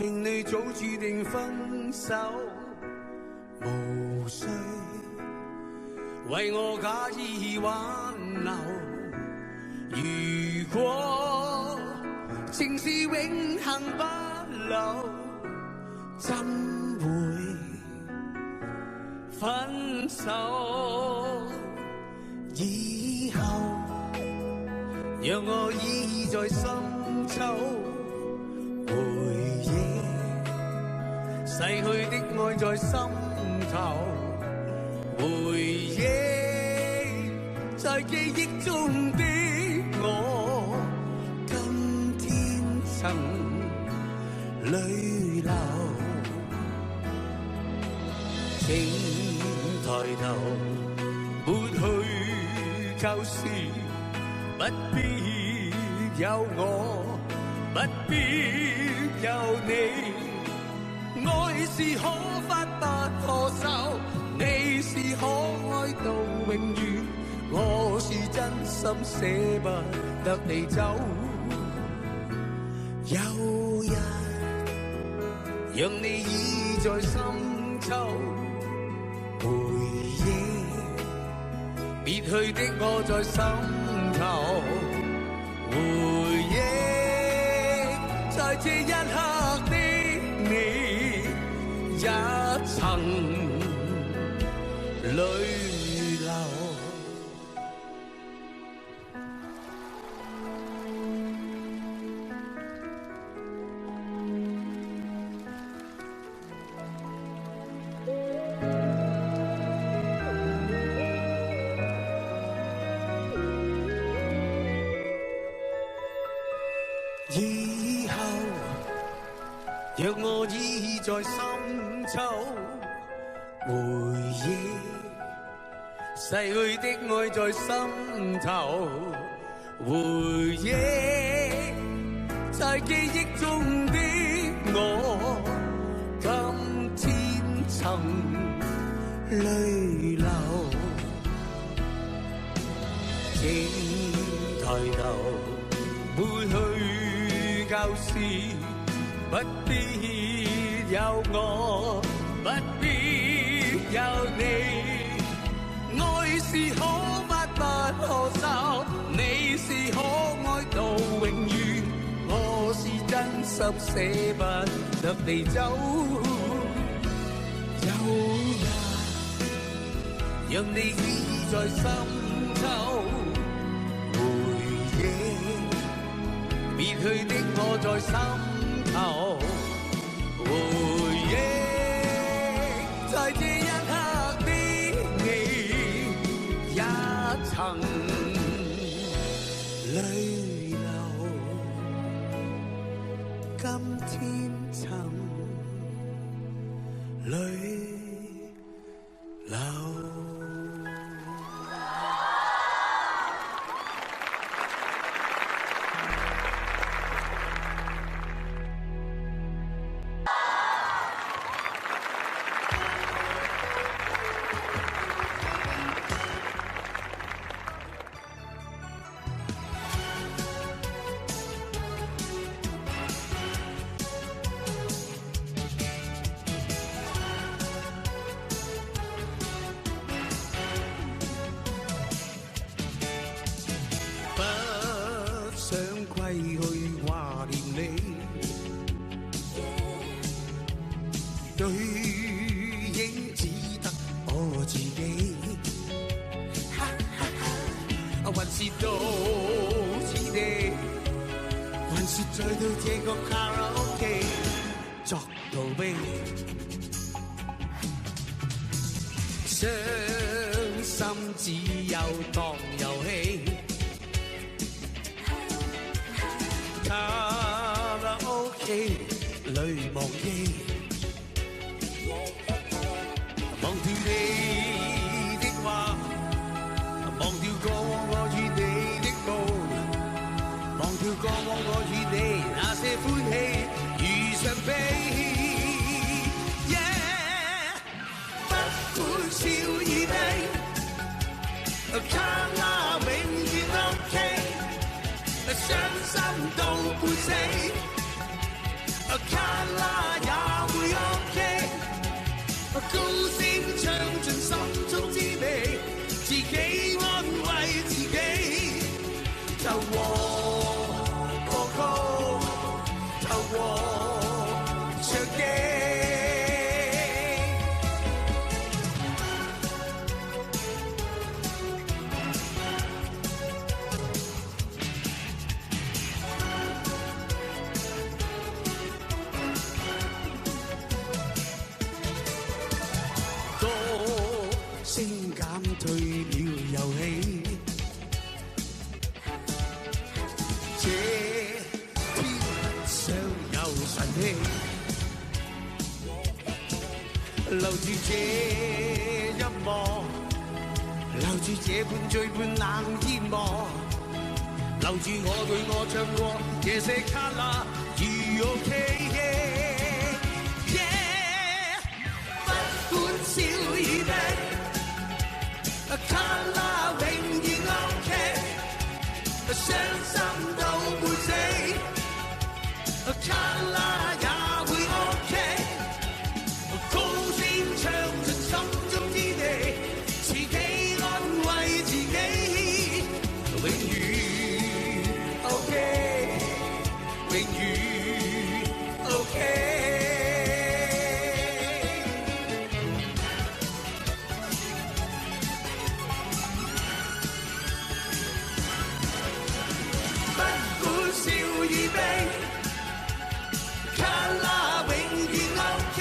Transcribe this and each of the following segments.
認你早注定分手，無需為我假意挽留。如果情是永恆不朽，怎會分手？以後讓我依依在深秋，回憶逝去的愛在心頭，回憶在記憶中的我，今天曾淚流。請抬頭，抹去舊事，不必有我，不必有你。愛是可發不可收，你是可愛到永遠，我是真心捨不得你走。有日讓你倚在深秋，回憶別去的我在心頭，回憶在這一刻的你也曾淚流。以後若我依在深秋，回憶逝去的愛在心頭，回憶在記憶中的我，今天曾淚流。請抬頭，抹去舊事，不必有我，不必有你。愛是可發不可收，你是可愛到永遠，我是真心捨不得你走。有日讓你倚在深秋，回憶別去的我在心頭，回憶在這一刻的你也曾淚流，今天曾淚流。想歸去掛念你，對影只得我自己。還是到此地，還是再到這個卡拉 OK 作逃避，傷心只有當遊戲。卡拉 OK 裏忘記，忘掉你的話，忘掉過往我與你的夢，忘掉過往我與你那些歡喜如常悲。不管笑與悲，卡拉永遠 OK。傷心到半死，卡啦也會 OK， 高聲唱盡心中滋味，自己安慰自己，就和歌曲，就和唱機。聲減退了遊戲，這天上有神氣，留住這音樂，留住這半醉半冷煙幕，留住我對我唱過這些卡拉 OK， 不管小與大，卡拉永遠 OK， 傷心都會死，卡拉也會 OK， 高聲唱盡心中之地，自己安慰自己，永遠 OK， 永遠 OK。卡拉永遠 OK，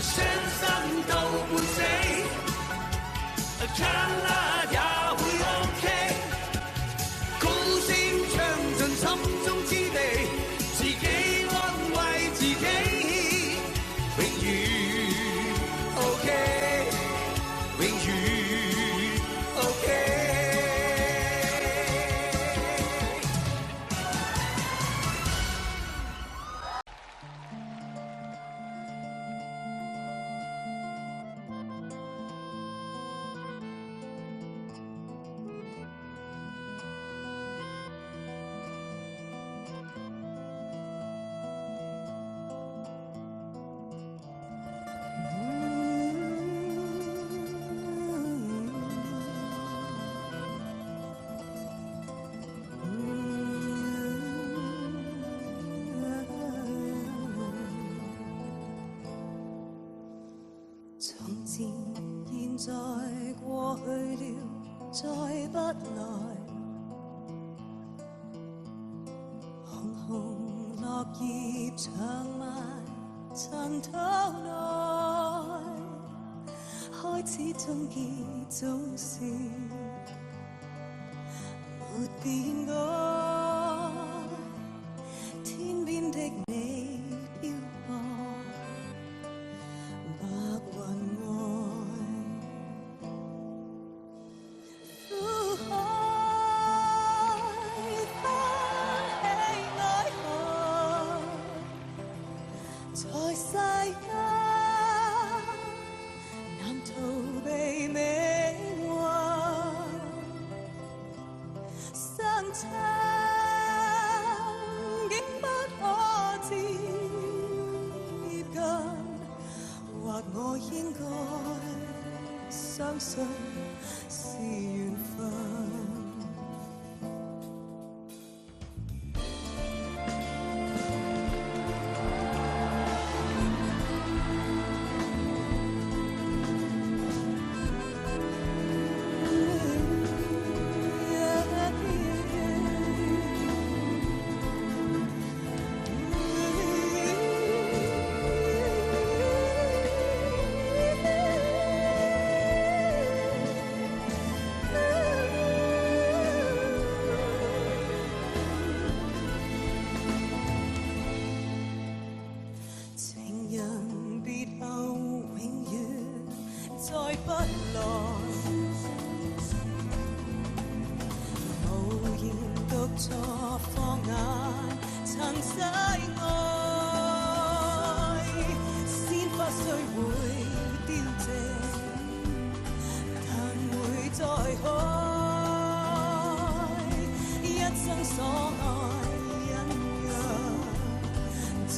傷心到半死，卡拉也會 OK， 高聲唱盡心中之地，自己安慰自己，永遠 OK， 永遠 OK。從前現在過去了，再不來。紅紅落葉長埋塵土內，開始終結總是沒變改。天邊的你飄泊，白雲外，苦海翻起愛河，在世間難逃避命運，相親竟不可接近。或我應該相信是緣分。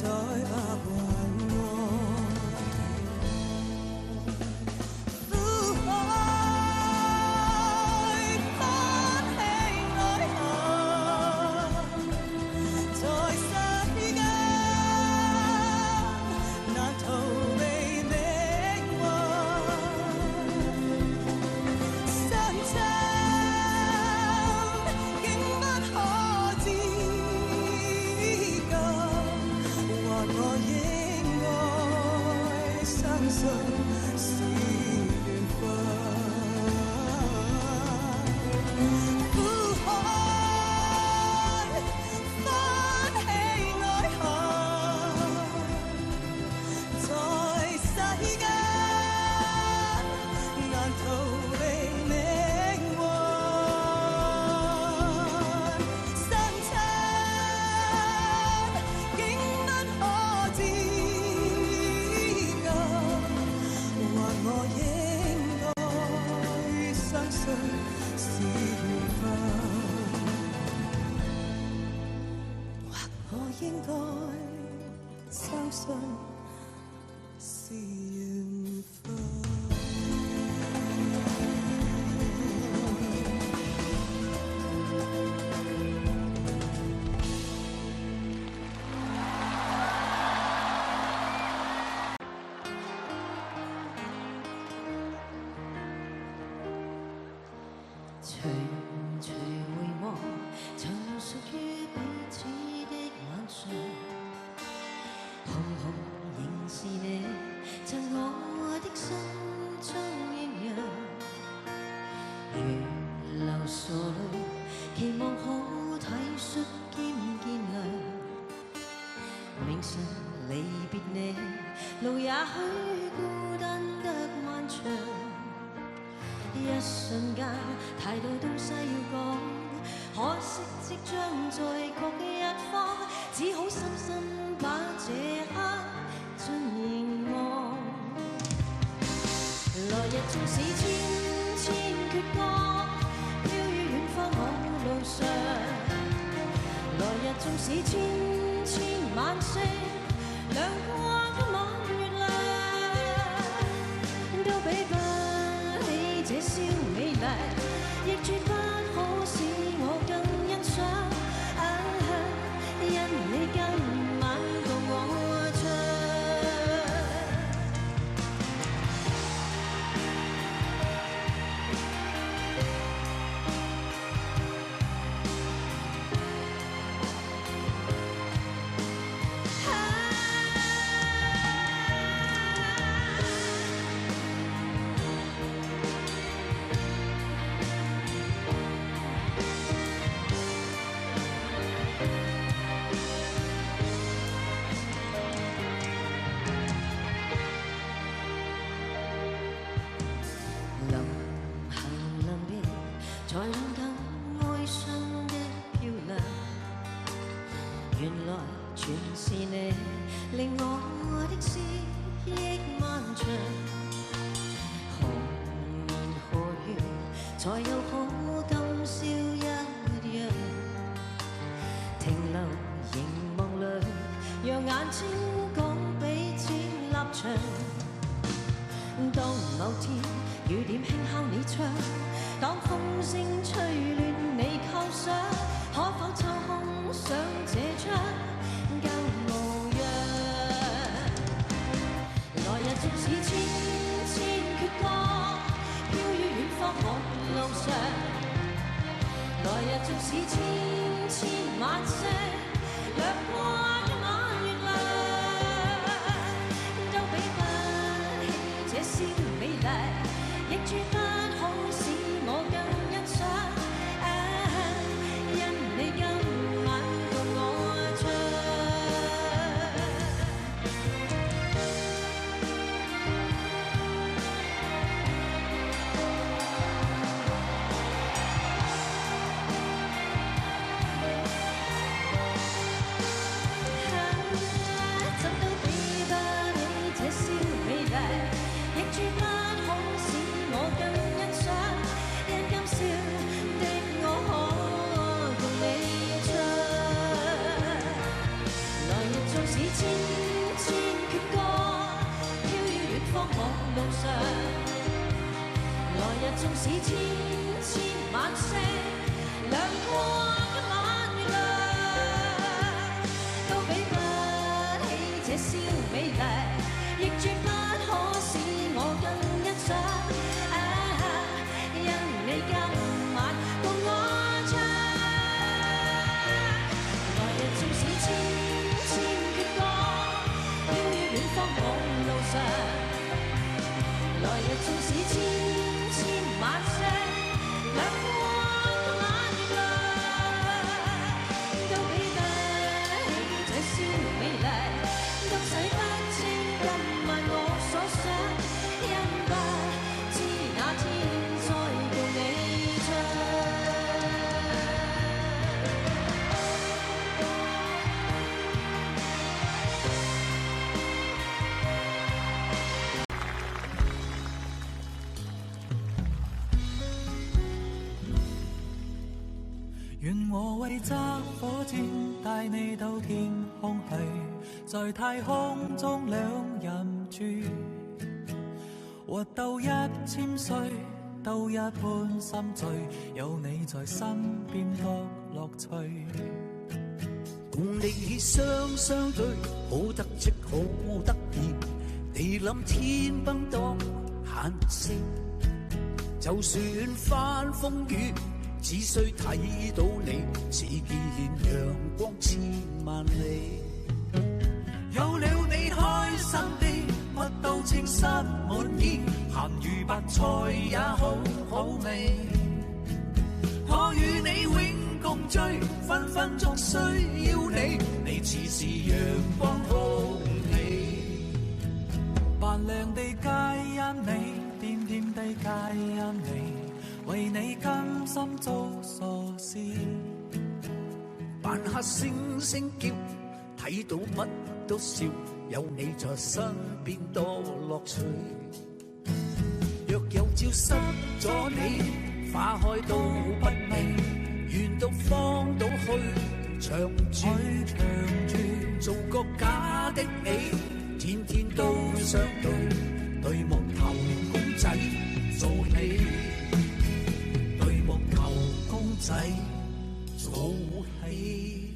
再不還我。應該相信是緣分。隨回望，曾屬於彼此的晚上，紅紅仍是你，贈我的心中豔陽。如流傻淚，期望可體恤兼見諒。明晨離別你，路也許孤單得漫長。一瞬間，太多東西要講，可惜即將在各一方，只好深深把這刻盡凝望。來日縱使千千闕歌，飄於遠方我路上。來日縱使千千晚星，亮過一晚月亮，都比不這宵美麗，亦絕不可使我更欣賞。因你今晚共我唱。才看更哀傷的漂亮，原來全是你令我的思憶漫長。何年何月才又可今宵一樣，停留凝望裏，讓眼睛講彼此立場。當某天雨點輕敲你窗，當風聲吹亂你構想，可否抽空想這張舊模樣？來日縱使千千闕歌，飄於遠方我路上。來日縱使千千晚星，亮過一晚月亮，都比不起這宵美麗，亦絕不可使我更欣賞。因你今晚共我唱。路上，來日縱使千千萬星亮過一晚月亮，都比不起這宵美麗，亦絕不可使我更欣賞。因你今晚共我唱，來日縱使千千闕歌，飄於遠方夢路上，來日縱使千千萬星亮過一晚月亮，都比不起這宵美麗，都洗不清今晚我所想，因不知那天再共你唱。願我為揸火箭帶你到天空去，在太空中兩人住，活到1000歲都一般心醉，有你在身邊多樂趣。共你雙雙對，好得戚好得意，地冧天崩當閒聲，就算翻風雨，只需睇到你，似見陽光千萬里。有了你開心啲，乜都稱心滿意，鹹魚白菜也好好味。我與你永共聚，分分鐘需要你，你似是陽光空氣。扮靚地皆因你，甜甜地皆因你，為你甘心做傻事。扮下星星叫，睇到乜都笑，有你在身邊多樂趣。若有朝失咗你，花開都不美，願到荒島去長住，做個假的你，天天都相對，對木頭公仔做戲，對木頭公仔做戲。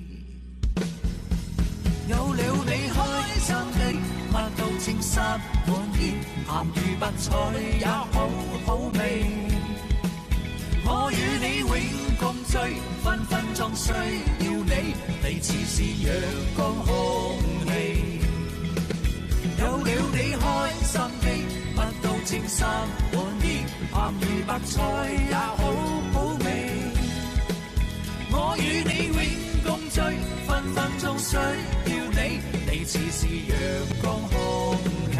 有了你開心的，乜都稱心滿意，鹹魚白菜也好好味。我與你永共聚，分分鐘需要你，你似是陽光空氣。有了你開心的，乜都稱心滿意，鹹魚白菜也好好味。我與你永共聚，分分鐘需要你，你似是陽光空氣。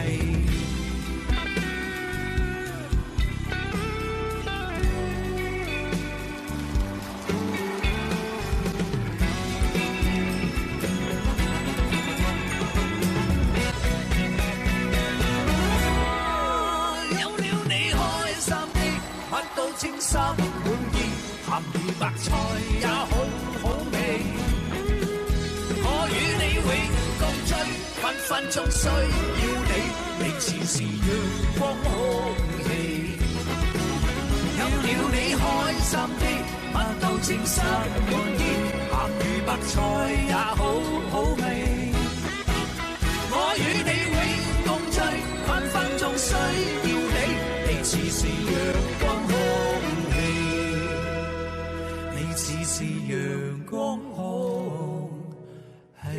有了你開心的，乜都稱心滿意，鹹魚白菜也好好味。我與你永共聚，分分鐘需要你，你似是陽光空氣。有了你開心的，乜都稱心滿意，鹹魚白菜也好好味。我與你永共聚，分分鐘需要你，你似是陽光空氣，你似是陽光空氣。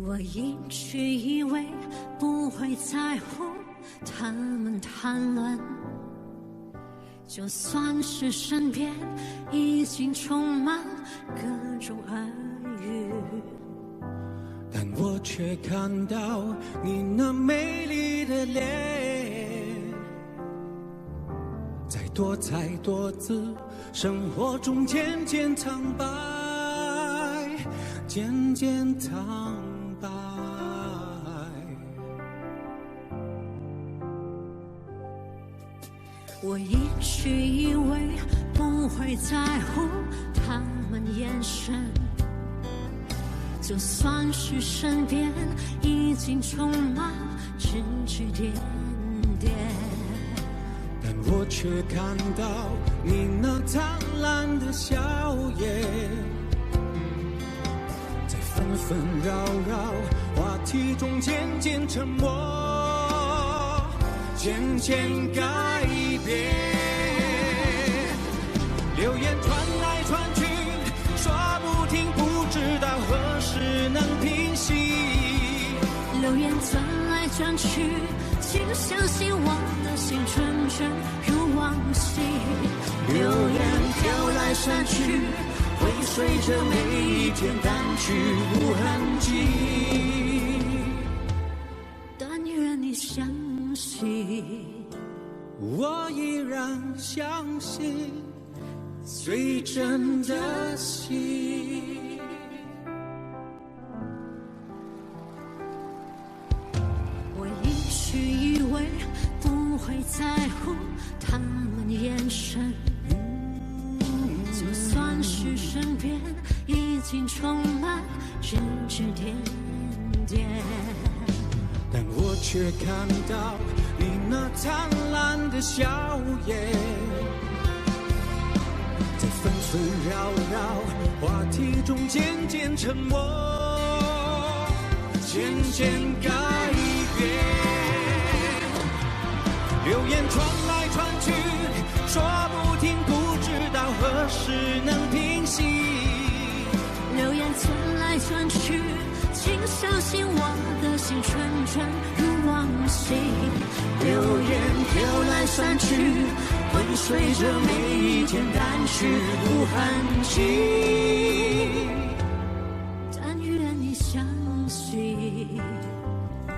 我一直以为不会在乎他们谈论，就算是身边已经充满各种耳语。却看到你那美丽的脸，在多彩多姿生活中渐渐苍白，渐渐苍白。我一直以为不会在乎他们眼神，就算是身边已经充满指指点点，但我却看到你那灿烂的笑颜，在纷纷扰扰话题中渐渐沉默，渐渐改变。流言传来传去，说不停，不知道何时能平息。流言转来转去，请相信我的心纯真如往昔。流言飘来闪去，会随着每一天淡去无痕迹。但愿你相信，我依然相信最真的心。我一直以为不会在乎他们眼神，就算是身边已经充满指指点点，但我却看到你那灿烂的笑颜，在纷纷扰扰话题中渐渐沉默，渐渐改变。流言传来传去，说不停，不知道何时能平息。流言传来传去，请相信我的心纯真如往昔。流言飘来闪去，会随着每一天淡去无痕迹。但愿你相信，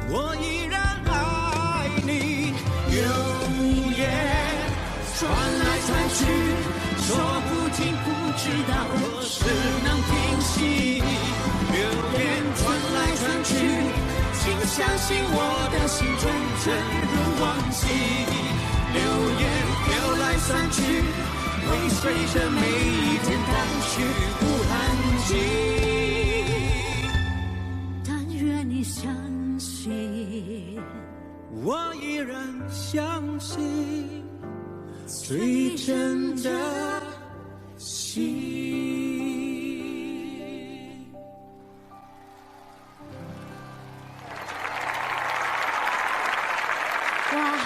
我依然爱你。流言传来传去，说不停，不知道何时能平息。流言传来传去，请相信我的心纯真如往昔。流言飘来散去，会随着每一天淡去无痕迹。但愿你相信，我依然相信最真的心。哇，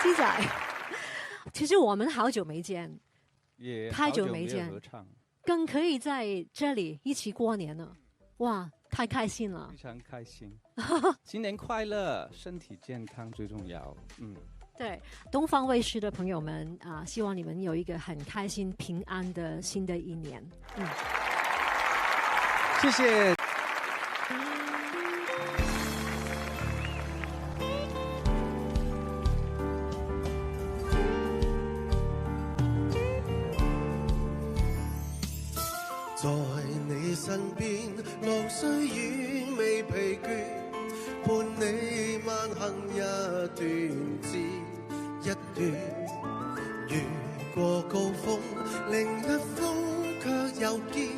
鸡仔，其实我们好久没见，也太久没见好合唱，更可以在这里一起过年了，哇，太开心了非！常开心。新年快乐，身体健康最重要。对，东方卫视的朋友们啊，希望你们有一个很开心、平安的新的一年。谢谢。在你身邊，路雖遠未疲倦，伴你慢行一段接一段，越過高峰，另一峰卻又見，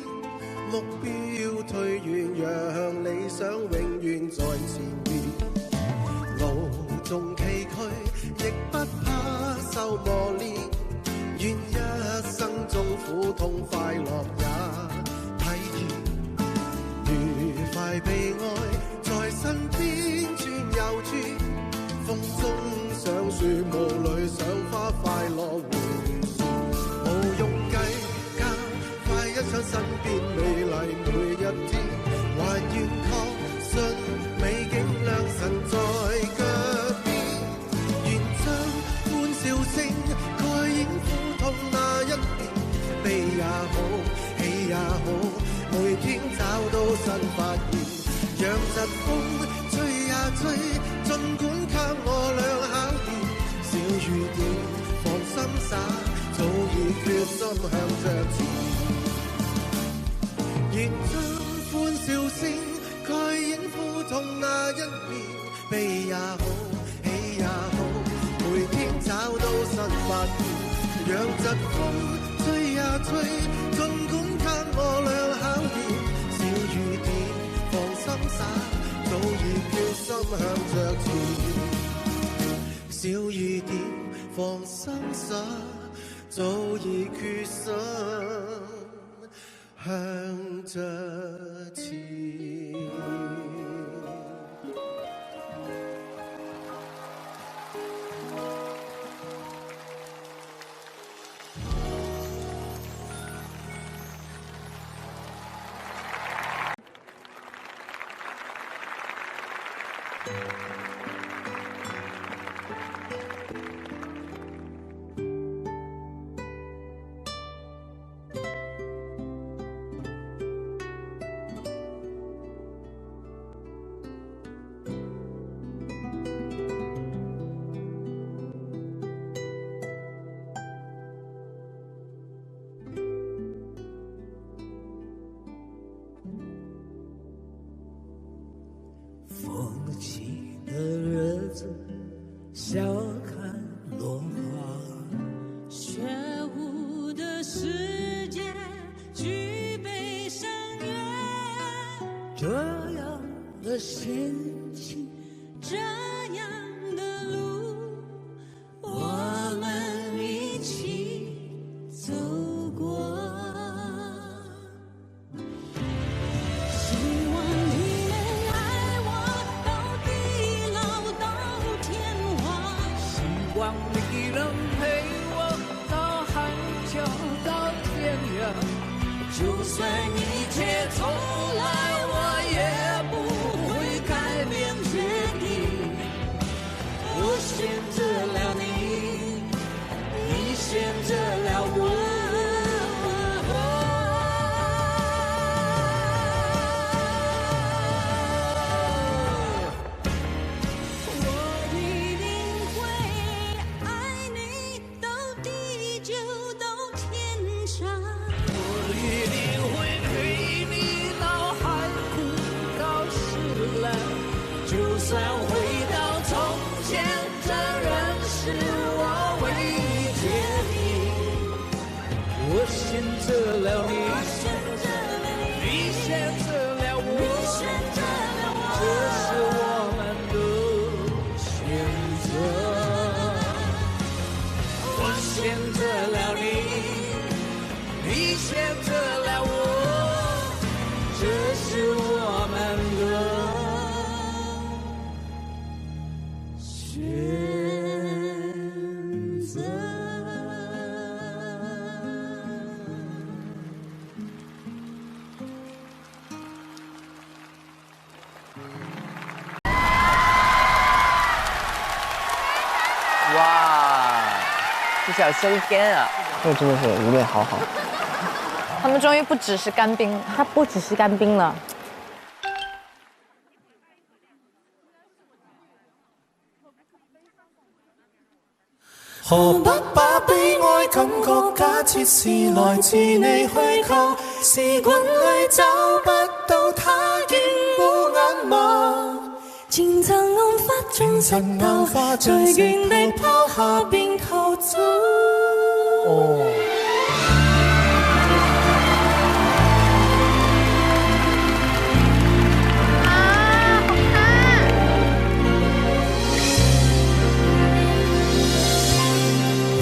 目標退遠，讓理想永遠在前面。路縱崎嶇，亦不怕受磨練，願一生中苦痛快樂也愉快被愛在身邊轉又轉，風中想樹霧裏賞花快樂回旋，無用計較，快一想身邊美麗每一天，還願確信美景良辰在腳邊，願將歡笑聲蓋掩苦痛那一面，悲也好，喜也好，每天找到新發現，讓疾風吹呀吹，盡管給我倆考驗。小雨點，放心灑，早已決心向着前。熱將歡笑聲蓋掩苦痛那一面，悲也好，喜也好，每天找到新發現。讓疾風吹呀吹，盡管給我倆考驗。小雨點，放心灑，早已決心向着前。小雨點，放心灑，早已決心向着前。风起的日子，笑看落花。雪舞的世界，举杯声乐。这样的心情，这样的路，我们一起走过。希望你能爱我到地老到天荒，希望你能陪我到海角到天涯。就算一切重来，我也不会改变决定。我选择了你，你选择了我。我一定会爱你到地久到天长。我一定会陪你到海枯到石烂，就算回到从前，这仍是我唯一决定。我选择了你，你选择了我，这是我们的选择。我选择了你，你选择了我，这是我们的选择。哇，这小修仙啊！这真的是无论好好。他们终于不只是干冰，他不只是干冰了。何不把悲哀感覺假設是來自你虛構，試滾裏找不到它應冇眼眸，漸層暗發中石頭，隨原地拋下便逃走。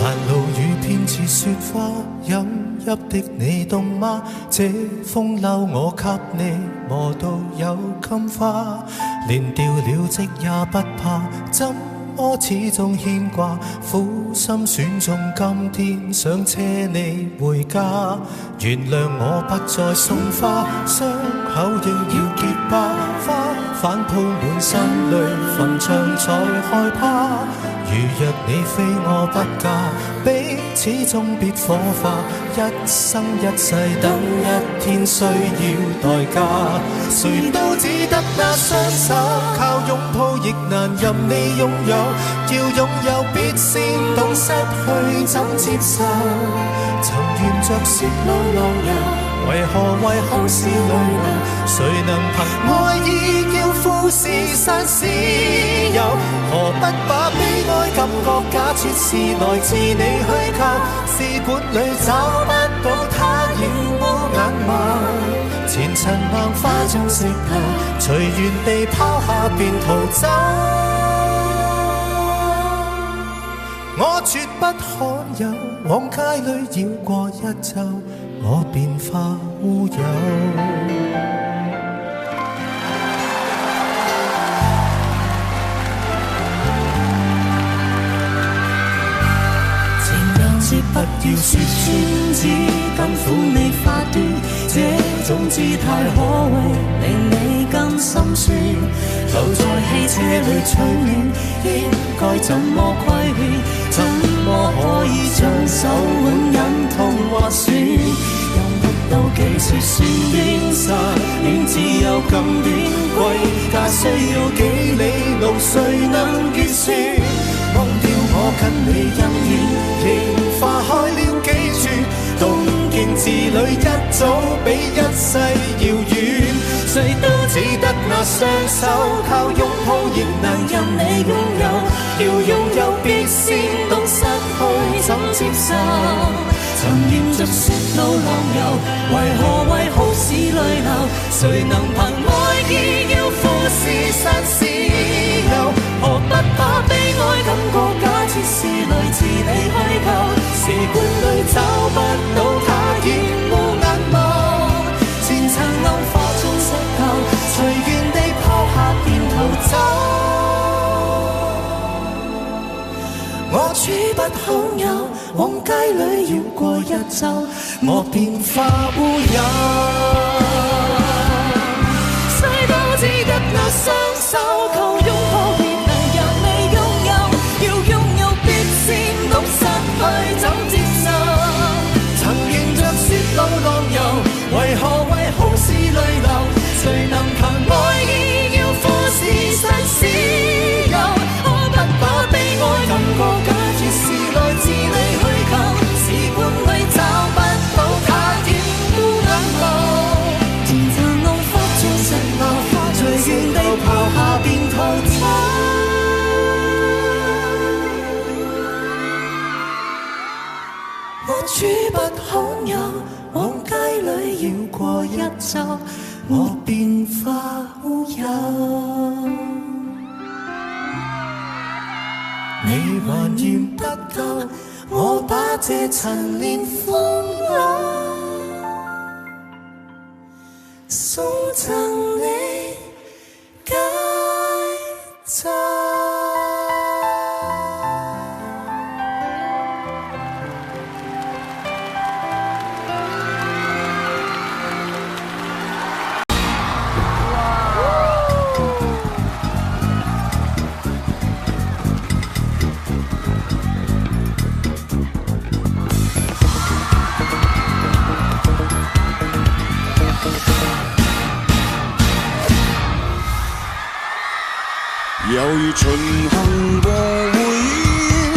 攔路雨偏似雪花，飲泣的你凍嗎？這風褸我給你磨到有襟花，連掉了職也不怕，怎麼始終牽掛？苦心選中今天想車你回家，原諒我不再送花，傷口應要結疤，花瓣鋪滿心裏，墳場才害怕。如若你非我不嫁，彼此終必火花。一生一世等一天需要代價，誰都只得那雙手，靠擁抱亦難任你擁有。要擁有必先懂失去怎接受。曾沿着雪路浪遊，為何為好事淚流？誰能憑愛意叫富士山私有？何不把悲哀感覺假設是來自你虛構？試管裏找不到他，掩烏眼眸。前塵硬化像石頭，隨緣地拋下便逃走。我絕不罕有，往街裏繞過一週，我便化烏有。不要說穿，只敢撫你花端，這種姿態可謂令你更心酸。留在汽車裏取暖，應該怎麼規勸？怎麼可以將手腕忍痛劃損？又沒到幾處算遠，實戀只有咁短，歸家需要幾里路，誰能計算？忘掉我跟你恩怨，仍化開了幾處，動徑字裏一早比一世遙遠。誰都只得那雙手，靠擁抱亦難任你擁有。要擁有必先懂失去怎接受。曾沿着雪路浪遊，為何為好事淚流？誰能憑愛意要富士山私有？何不把悲哀感覺假設是來自你虛構？時管裏找不到他，掩烏眼眸。前塵暗化中石頭，隨緣地拋下便逃走。我處不罕有，往街裏繞過一週，我便化烏有。誰都只得那雙手，靠擁抱亦能讓你擁有。要擁有必先懂失去怎接受。曾沿着雪路浪遊，為何為好事淚流？誰能憑愛意要富士山私有？可不把悲哀感覺假設是來自你虛構？時光裏找不到他，掩烏眼眸。前塵浪花中石流，隨緣地拋下便逃走。我處不罕有，往街裏繞過一週，我便化烏有。你還嫌不夠，我把這陳年風流送贈你解咒。猶如巡行和回憶，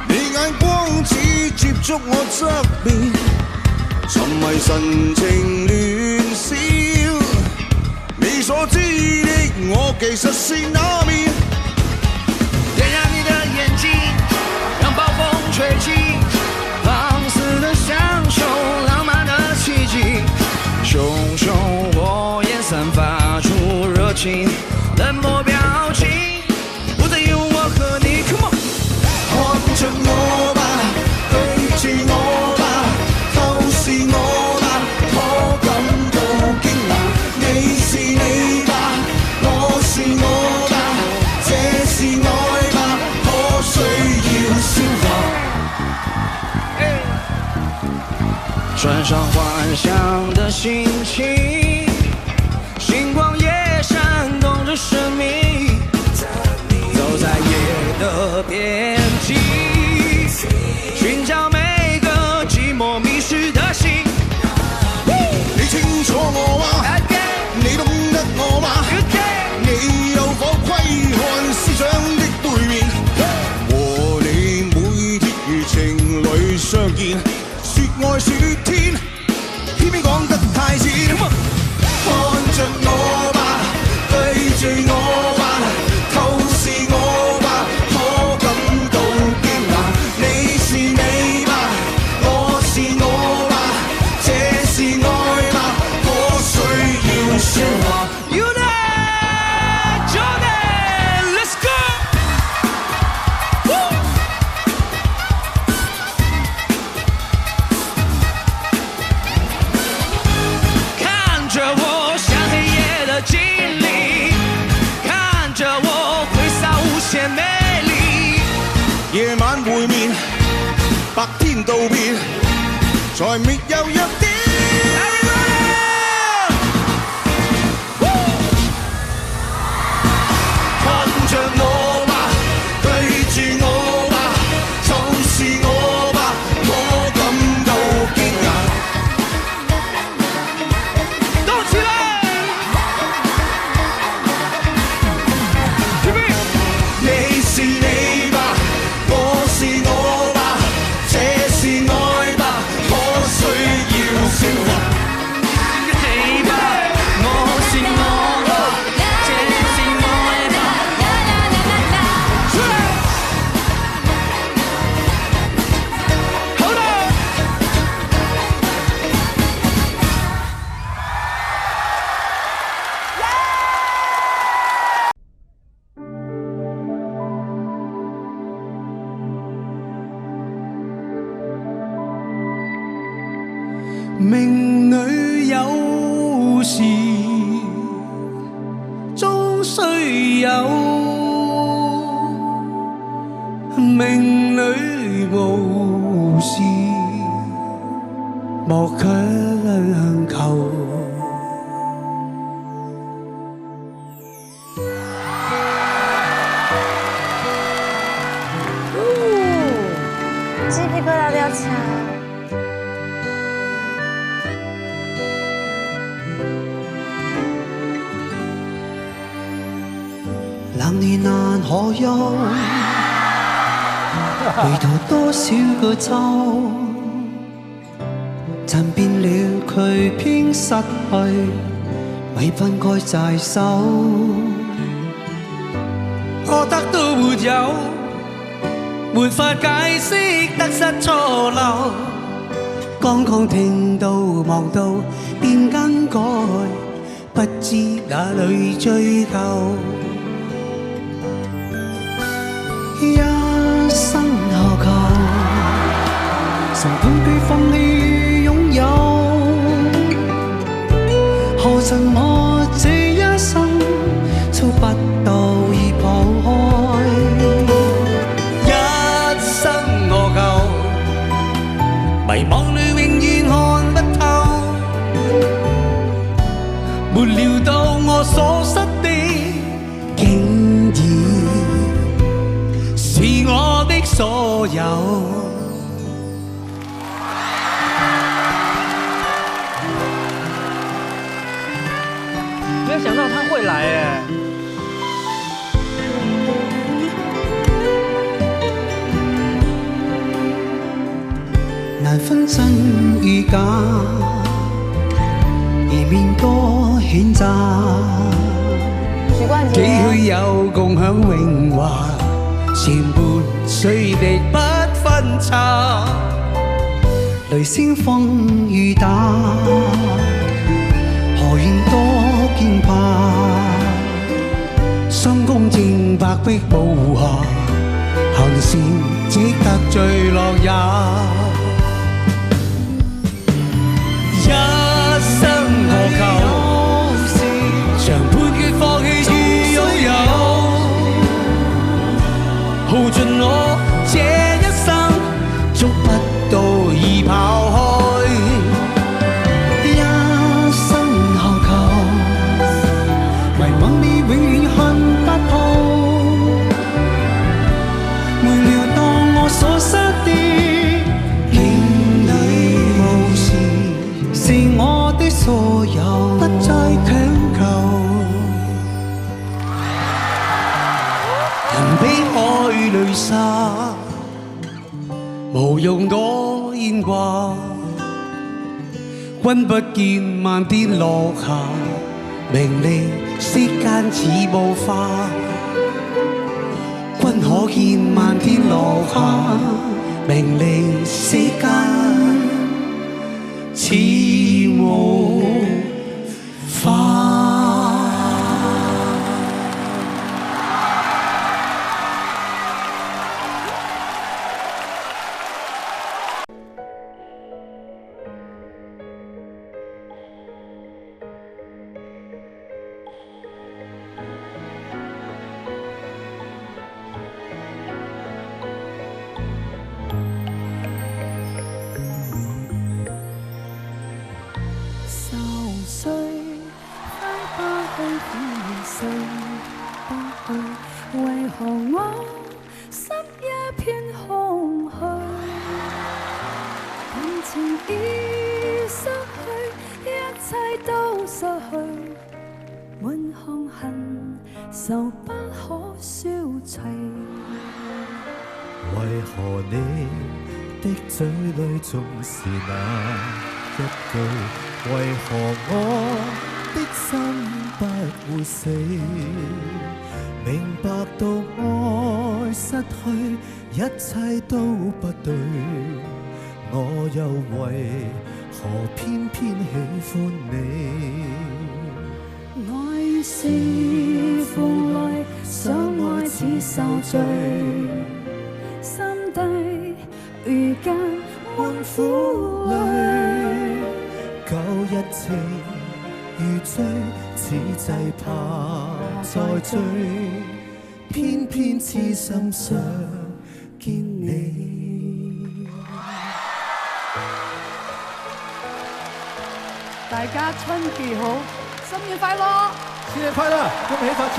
你眼光只接觸我側面，沉迷神情亂閃。你所知的我其實是那面？點燃你的眼睛，讓暴風吹起，放肆的享受浪漫的奇蹟。熊熊火焰散發出熱情，冷漠表情，不再有我和你 ，Come on， 看着我吧，對住我吧，都是我吧，可感到驚訝。你是你吧，我是我吧，這是愛吧，可需要消化。穿上幻想的心情，星光也閃動着生命，走在夜的邊道別，才沒有弱點。看着我吧，對住我吧，就是我吧，我感到驚訝。多次啦！你是你吧，我是我吧，這是愛吧，我需要消化。你吧，我是我吧，這是愛吧。出嚟！好啦！命裏有時終須有，命裏無事莫強求。鸡皮疙瘩都要起来了。冷暖難可休，回頭多少個秋，尋遍了佢偏失去，咪分開在手。我得到沒有，沒法解釋得失錯漏，剛剛聽到望到便更改，不知哪裏追究。一生何求，曾半句放棄擁有，何曾我這一生操不到已抱開。一生何求，迷惘裏永遠看不透，沒料到我所失的竟然是我的所有。没有想到他会来哎。難分真與假，而面多譴責。幾許有共享榮華，前半歲地不分差，雷聲風雨打，何願多驚怕？雙公正白璧無瑕，行善值得最樂也。一生何求，長判決放棄與擁有，耗盡我這一生，捉不到已跑開。一生何求，迷惘你永遠看不透，沒料到我所失的境裏無事，是我的所有，不再強求。人悲哀淚灑，無用多牽掛，君不見漫天落霞，名利世間似霧化。君可見漫天落霞，名利世間似霧化。誰不愛？為何我心一片空虛？感情已失去，一切都失去，滿腔恨愁不可消除。為何你的嘴裏總是那一句？為何我的心不會死？明白到愛失去，一切都不對，我又為何偏偏喜歡你？愛是負累，相愛似受罪，心底如今滿苦淚。舊日情如醉，此際怕再追，偏偏痴心想見你。大家春節好，新年快樂！新年快樂，恭喜發財！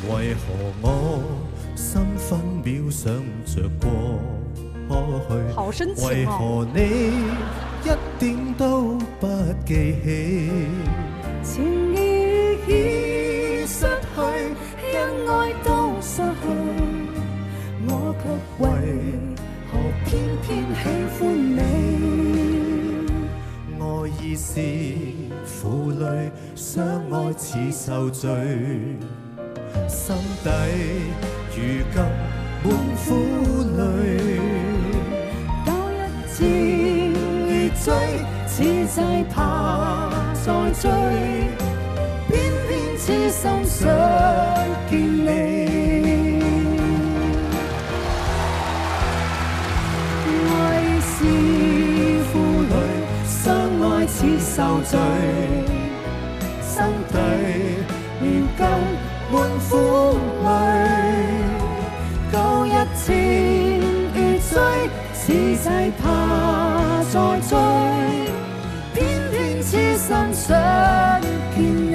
為何我心分秒想着過好深去？情哦為何你一點都不記起？情意已失去，因愛都失去，我卻為何偏偏喜歡你？愛意是負累，相愛似受罪，心底如今滿苦淚。舊日情如醉，此際怕再追，偏偏痴心想見你。愛是負累，相愛似受罪，心底如今滿苦淚。舊日情如醉，此際怕再追，偏偏痴心想見你。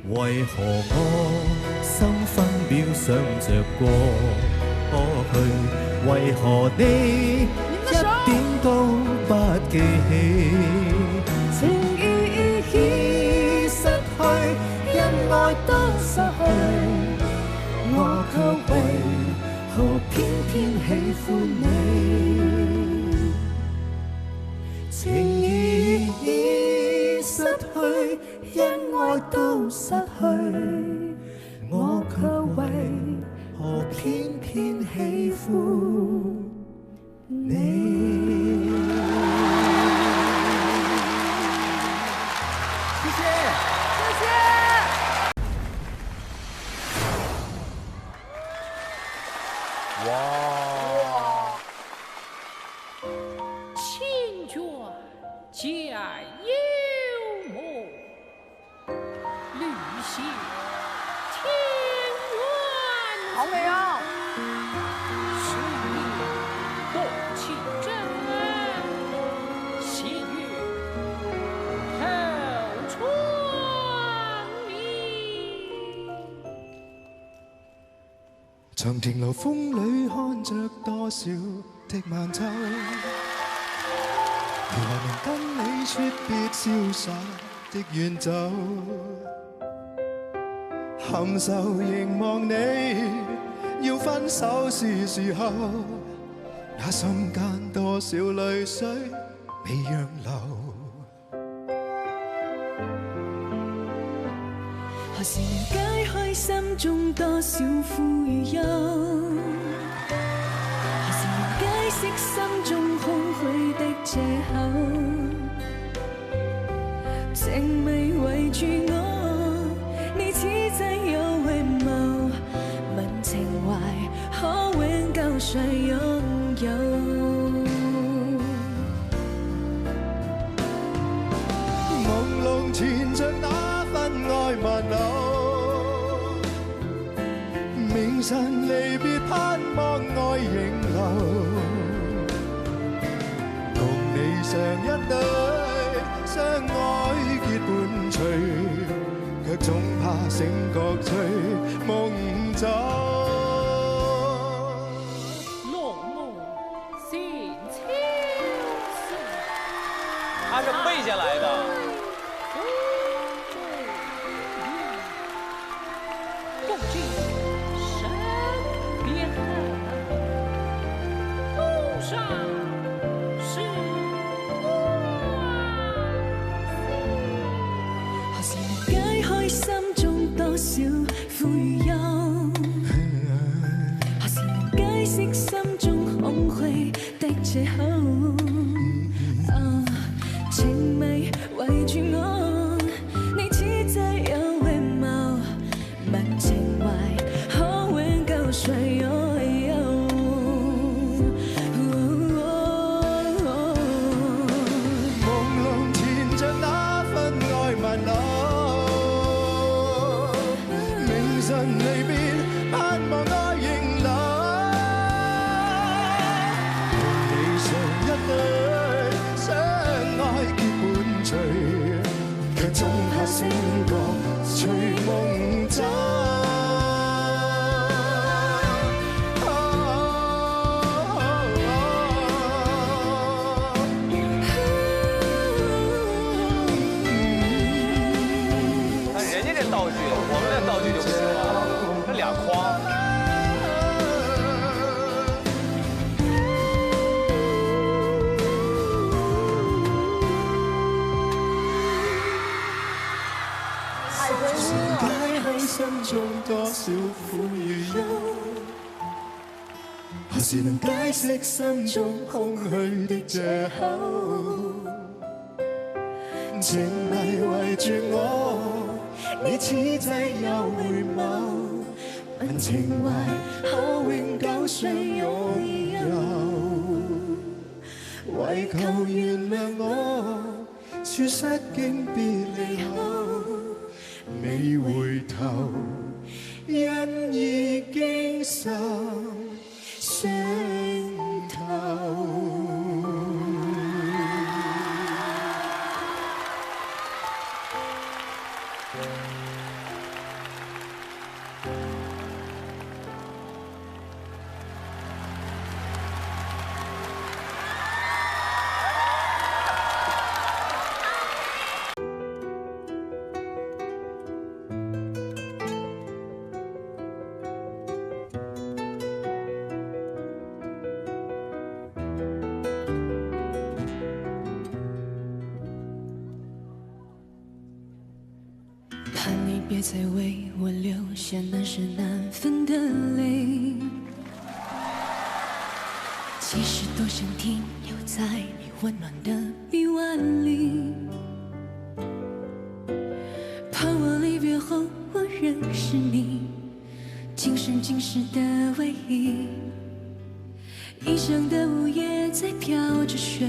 為何我心分秒想着過去？為何你一點都不記起？情意已失去，因愛都失去，我卻為何偏偏喜歡你？情意已失去，因愛都失去，我卻為何偏偏喜歡你？謝謝，謝謝。哇！千卷加幽默，履行天愿。好美啊！是你动情真，喜悦后窗明。長亭流風裏看着多少的晚秋，如何能跟你說別瀟灑的遠走？含愁凝望你，要分手是時候，那心間多少淚水未讓流。何時能解開心中多少苦與憂？何時能解釋心中空虛的藉口？情未圍住我，你此際有回眸，問情懷可永久誰擁有？朦朧纏着那份愛萬縷，明晨離別盼望愛仍留，共你上一對相愛結伴隨，卻總怕醒覺醉夢走。他是背下来的。共聚身边路上是何時能解開心中多少苦與憂？何時能解釋心中空虛的藉口？情迷圍住我，你似際有榮貌，問情懷可永久誰擁有？朦朧纏着那份愛萬縷，明晨離別盼望愛仍留，共你上一對相愛結伴隨，卻總怕醒覺隨夢走。人家这道具，我们这道具就不行了，这俩筐。解開心中多少苦與憂？何時能解釋心中空虛的藉口？情迷圍住我，你似際有回眸，問情懷可永久誰擁有？為求原諒我，說失經別離後，未回頭，因已經心傷透。怕你别再为我流下难舍难分的泪，其实多想停留在你温暖的臂弯里，怕我离别后我仍是你今生今世的唯一。异乡的午夜在飘着雪，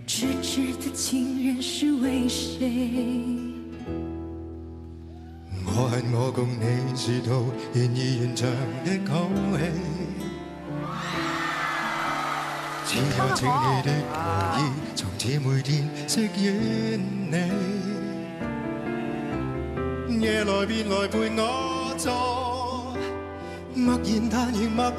痴痴的情人是为谁？我恨我共你是道現已完場的口氣，只有情義的無意，從此每天飾演你。夜來便來陪我坐，默然但仍默許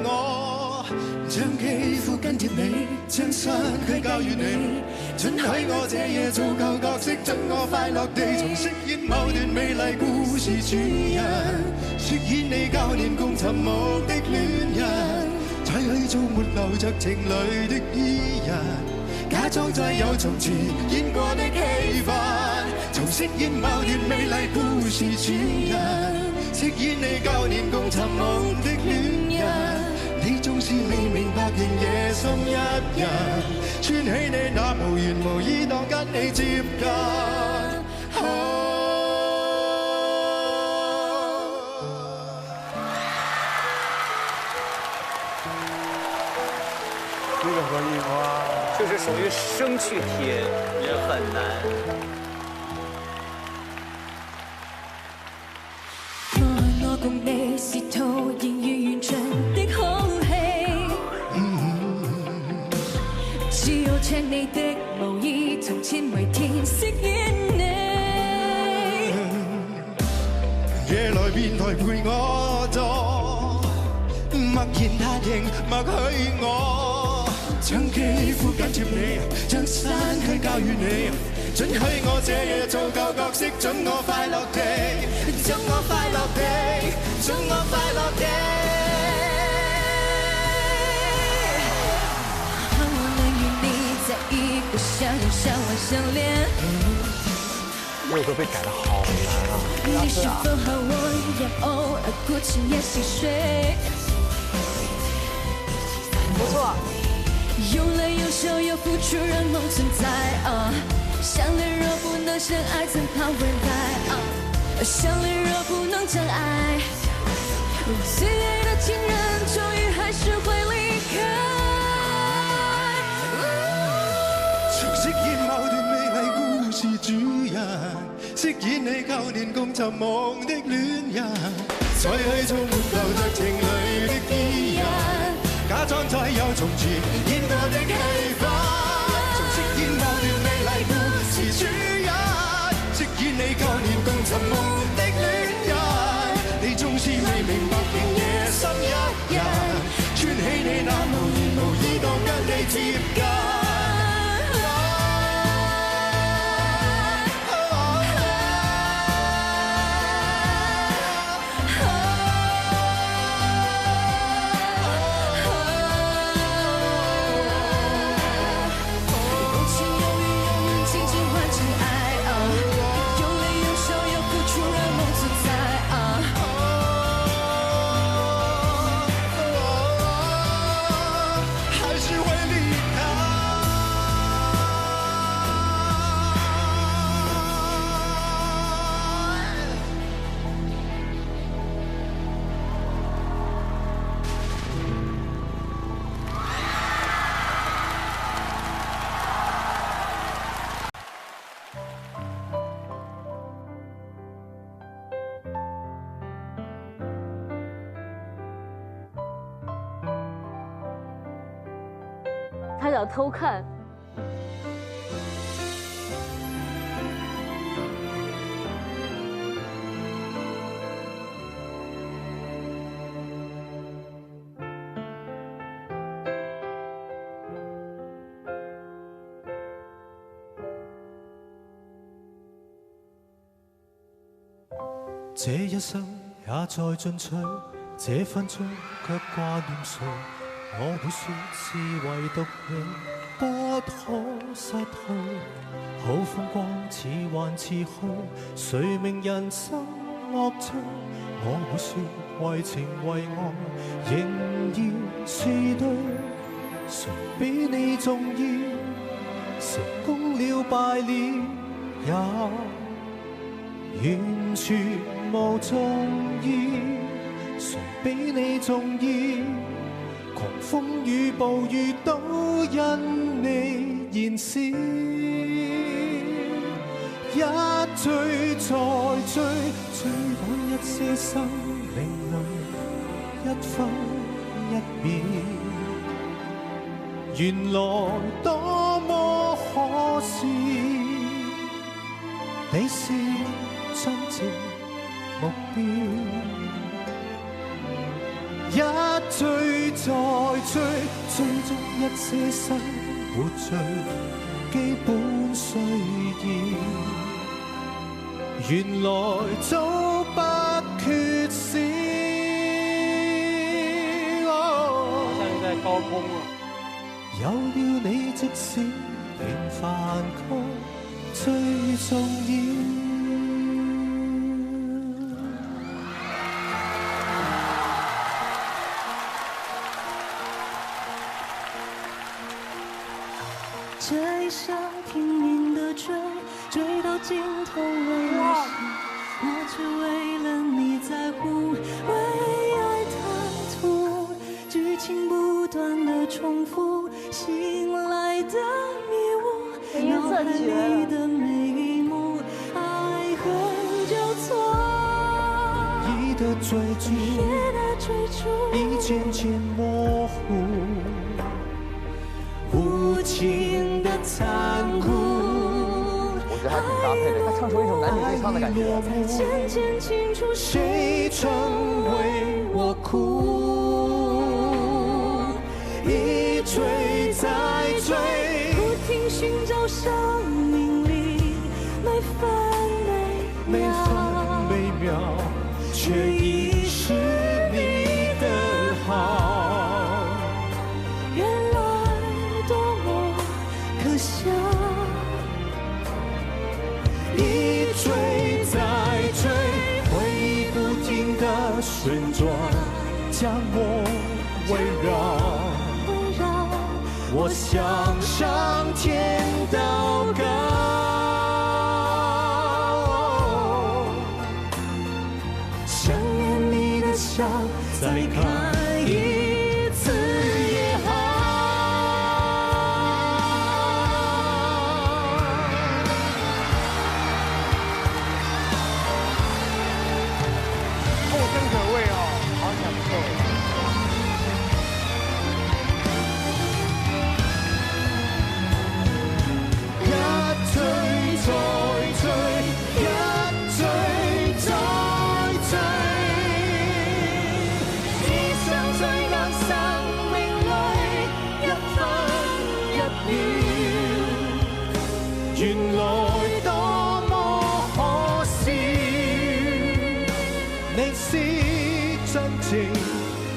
我，將肌膚緊貼你，將身軀交予你，准許我這夜做舊角色，准我快樂地重飾演某段美麗故事主人，飾演你舊年共尋夢的戀人，再去做沒留着情侶的伊人，假裝再有從前演過的戲份，重飾演某段美麗故事主人，飾演你舊年共尋夢的戀人。你縱是未明白，仍夜深一人，穿起你那無緣無意當跟你接近。这个和音哇，就是属于声去贴也很难。夜來便來陪我坐，默然答應默許我，將肌膚緊貼你，將身軀交予你，准許我這夜做舊角色，准我快樂地，准我快樂地，准我快樂地。盼我能與你在一個相擁相愛相戀。這首歌被改得好難啊！你是否和我一樣，偶爾孤枕也細睡？不錯。有淚有笑有付出，讓夢存在啊！相戀若不能相愛，怎怕未來啊？相戀若不能相愛，最愛的情人終於還是會離開。從飾演某段美麗故事主人，飾演你舊年共尋夢的戀人，再去做沒留着情侶的伊人，假裝再有從前演過的戲份。從飾演某段美麗故事主人，飾演你舊年共尋夢的戀人，你縱是未明白仍夜深一人，穿起你那無言無意當跟你接近。他想偷看。這一生也在進取，這分鐘卻掛念誰？我會說是唯獨你不可失去，好風光似幻似虛，誰明人生樂趣？我會說為情為愛仍然是對，誰比你重要？成功了敗了也完全無重要，誰比你重要？狂風與暴雨都因你燃燒，一追再追，追到一些生命裏一分一秒，原來多麼可笑，你是真正目標。一追再追，追蹤一些生活最基本需要，原來早不缺少。像在高空啊！有了你，即使平凡卻最重要。这一生拼命的追，追到尽头为了谁？我只为了你在乎，为爱贪图，剧情不断的重复，醒来的迷雾，脑海里的每一幕，爱恨交错，你的追逐，已渐渐模糊。无情的残酷。我觉得他还挺搭配的，他唱出一种男女对唱的感觉。渐渐清楚谁曾为我哭，一追再追，不停寻找生命里每分每秒，却遗失你的好。原来多么可笑，一追再追，回忆不停地旋转，将我围绕。我向上天祷告，想念你的笑，再看一次也好。后生可畏哦，好享受。原來多麼可笑，你是真正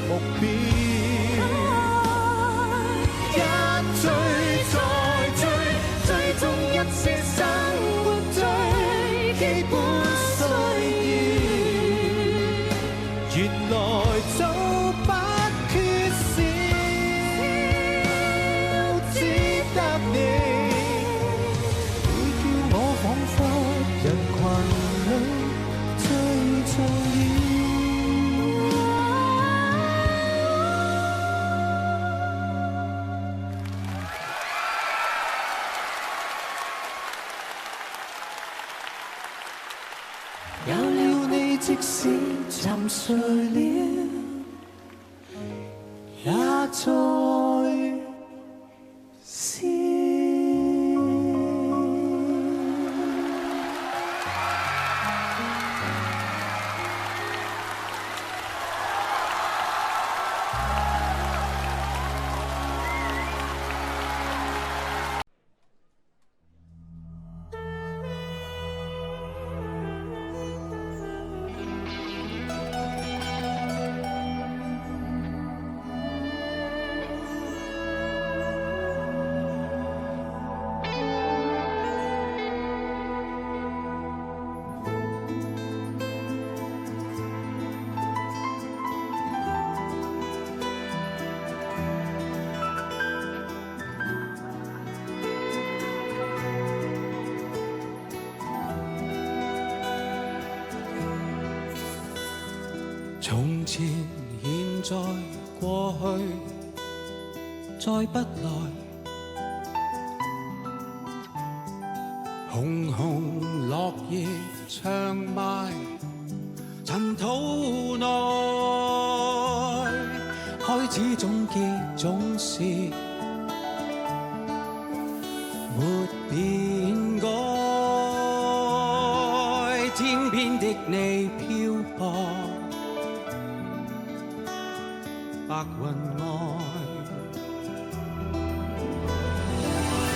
目標。一追再追，追蹤一些生活最基本需要，原來早不缺少，只得你。人群裏最重要。有了你，即使沉睡了，也在笑。從前、現在、過去，再不來。紅紅落葉長埋塵土內，開始總結總是沒變改。天邊的你漂泊。白雲外，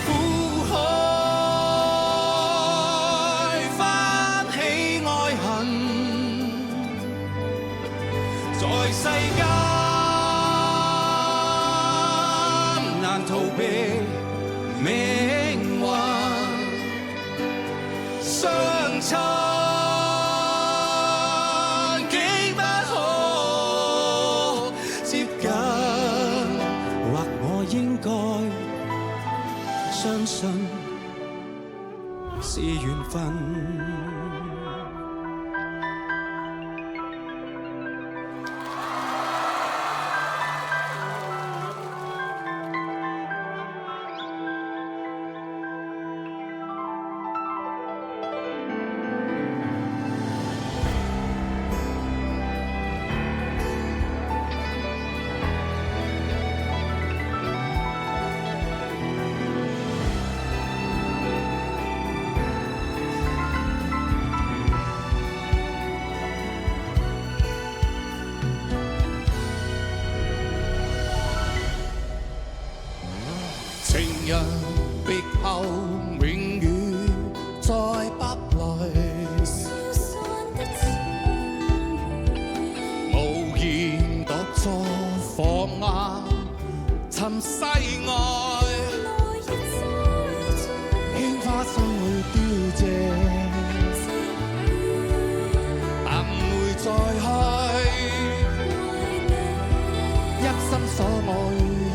苦海翻起愛恨，在世間難逃避命運相襯。相信是緣分。臨世外，牽花相會凋謝，但唔會再開。一心所愛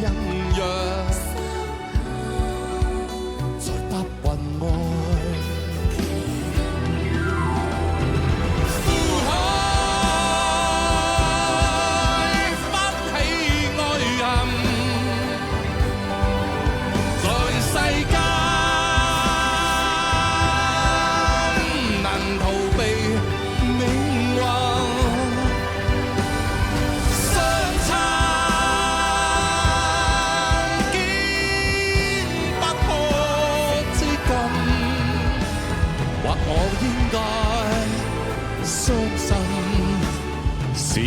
音樂，在白雲外。相信是緣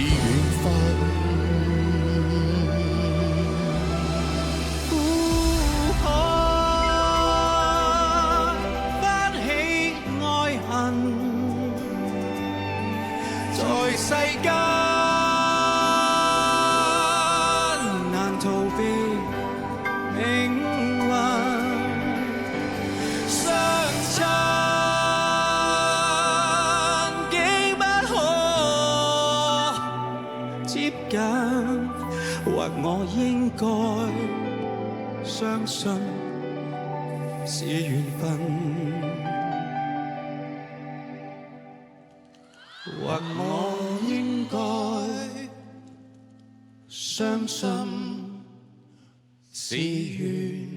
分，翻起愛恨，在世間難逃避命運，相親或我應該相信是緣分，或我應該相信是緣